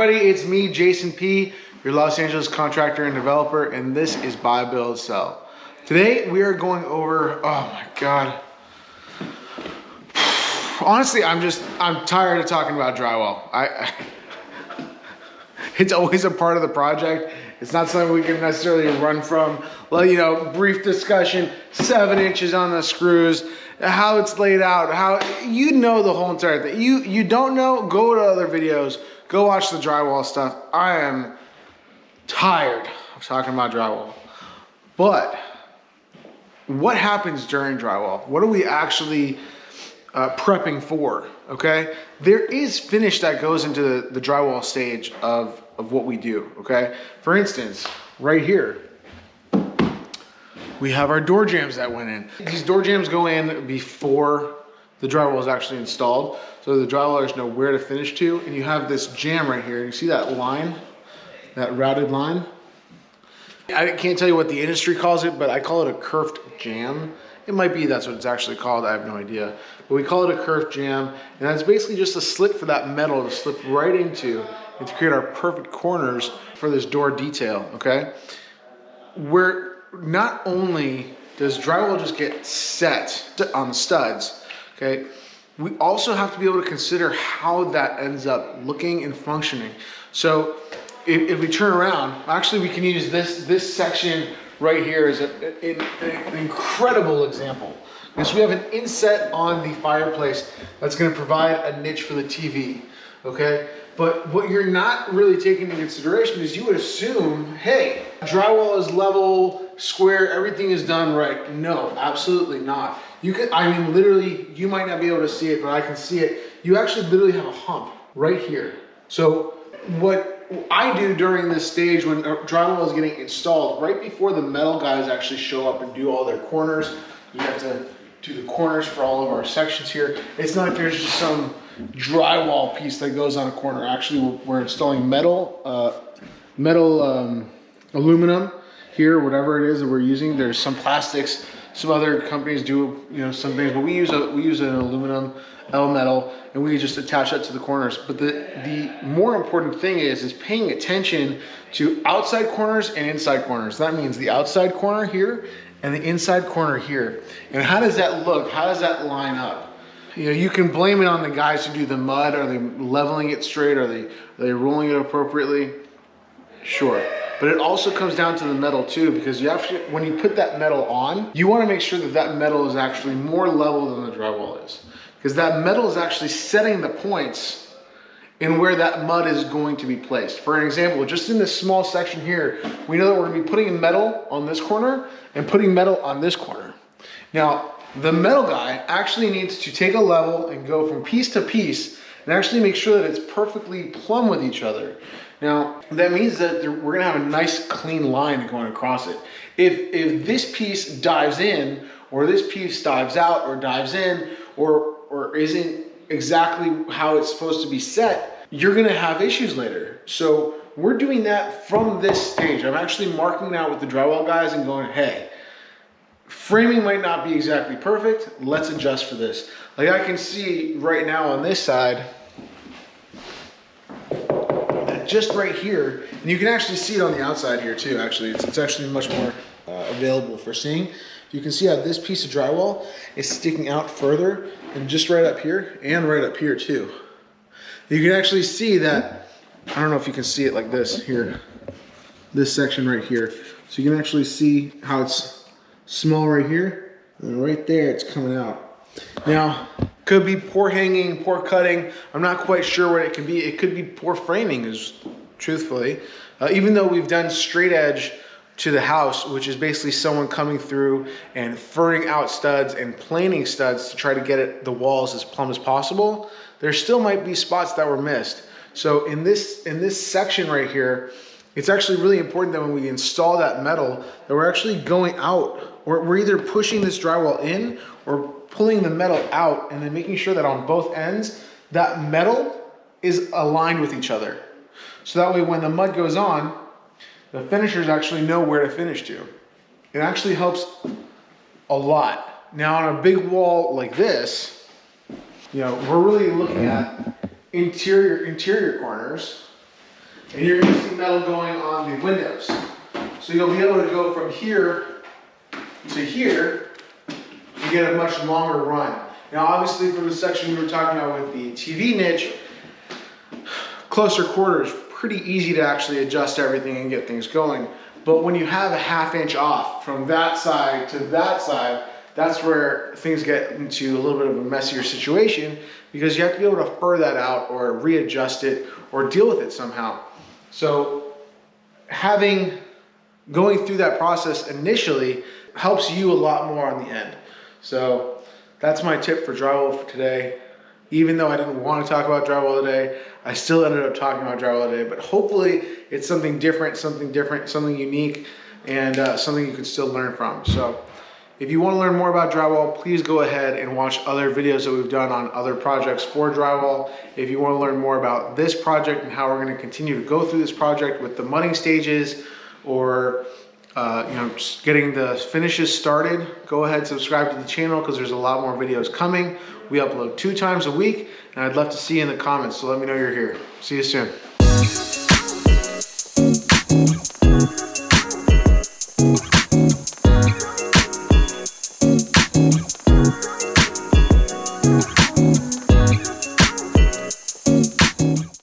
everybody, it's me, Jason P., your Los Angeles contractor and developer, and this is Buy, Build, Sell. Today we are going over, oh my God. Honestly, I'm tired of talking about drywall. It's always a part of the project. It's not something we can necessarily run from. Well, you know, brief discussion, 7 inches on the screws, how it's laid out, how, you know, the whole entire thing. You don't know, go to other videos, go watch the drywall stuff. I am tired of talking about drywall. But what happens during drywall? What are we actually prepping for, okay? There is finish that goes into the drywall stage of what we do, okay? For instance, right here, we have our door jambs that went in. These door jambs go in before the drywall is actually installed, so the drywallers know where to finish to, and you have this jamb right here. You see that line, that routed line? I can't tell you what the industry calls it, but I call it a kerfed jamb. It might be that's what it's actually called, I have no idea. But we call it a kerfed jamb, and that's basically just a slit for that metal to slip right into and to create our perfect corners for this door detail, okay? Where not only does drywall just get set on the studs, okay, we also have to be able to consider how that ends up looking and functioning. So if we turn around, actually we can use this section right here is an incredible example. Because we have an inset on the fireplace that's going to provide a niche for the TV, okay? But what you're not really taking into consideration is you would assume, hey, drywall is level, square, everything is done right. No, absolutely not. You can, I mean, literally, you might not be able to see it, but I can see it. You actually literally have a hump right here. So what I do during this stage when drywall is getting installed, right before the metal guys actually show up and do all their corners, we have to do the corners for all of our sections here. It's not like there's just some drywall piece that goes on a corner. Actually, we're installing metal, aluminum here, whatever it is that we're using. There's some plastics, some other companies do, you know, some things, but we use an aluminum L metal, and we just attach that to the corners. But the more important thing is paying attention to outside corners and inside corners. That means the outside corner here and the inside corner here. And how does that look? How does that line up? You know, you can blame it on the guys who do the mud. Are they leveling it straight? Are they rolling it appropriately? Sure. But it also comes down to the metal too, because you have to, when you put that metal on, you want to make sure that that metal is actually more level than the drywall is. Because that metal is actually setting the points in where that mud is going to be placed. For an example, just in this small section here, we know that we're going to be putting metal on this corner and putting metal on this corner. Now, the metal guy actually needs to take a level and go from piece to piece and actually make sure that it's perfectly plumb with each other. Now, that means that we're gonna have a nice clean line going across it. If this piece dives in, or this piece dives out, or dives in, or isn't exactly how it's supposed to be set, you're gonna have issues later. So we're doing that from this stage. I'm actually marking out with the drywall guys and going, hey, framing might not be exactly perfect, let's adjust for this. Like I can see right now on this side, just right here, and you can actually see it on the outside here too, actually. It's actually much more available for seeing. You can see how this piece of drywall is sticking out further and just right up here and right up here too. You can actually see that, I don't know if you can see it like this here, this section right here. So you can actually see how it's small right here, and right there it's coming out. Now, could be poor hanging, poor cutting. I'm not quite sure what it could be. It could be poor framing, is truthfully. Even though we've done straight edge to the house, which is basically someone coming through and furring out studs and planing studs to try to get the walls as plumb as possible, there still might be spots that were missed. So in this section right here, it's actually really important that when we install that metal, that we're actually going out, or we're either pushing this drywall in or pulling the metal out, and then making sure that on both ends, that metal is aligned with each other. So that way when the mud goes on, the finishers actually know where to finish to. It actually helps a lot. Now on a big wall like this, you know, we're really looking at interior corners. And you're gonna see metal going on the windows. So you'll be able to go from here to here and get a much longer run. Now obviously for the section we were talking about with the TV niche, closer quarters, pretty easy to actually adjust everything and get things going. But when you have a 1/2 inch off from that side to that side, that's where things get into a little bit of a messier situation, because you have to be able to fur that out or readjust it or deal with it somehow. So going through that process initially helps you a lot more on the end. So that's my tip for drywall for today. Even though I didn't want to talk about drywall today, I still ended up talking about drywall today, but hopefully it's something different, something unique, and something you can still learn from. So if you want to learn more about drywall, please go ahead and watch other videos that we've done on other projects for drywall. If you want to learn more about this project and how we're going to continue to go through this project with the mudding stages, or just getting the finishes started, go ahead and subscribe to the channel, because there's a lot more videos coming. We upload 2 times a week, and I'd love to see you in the comments, so let me know you're here. See you soon.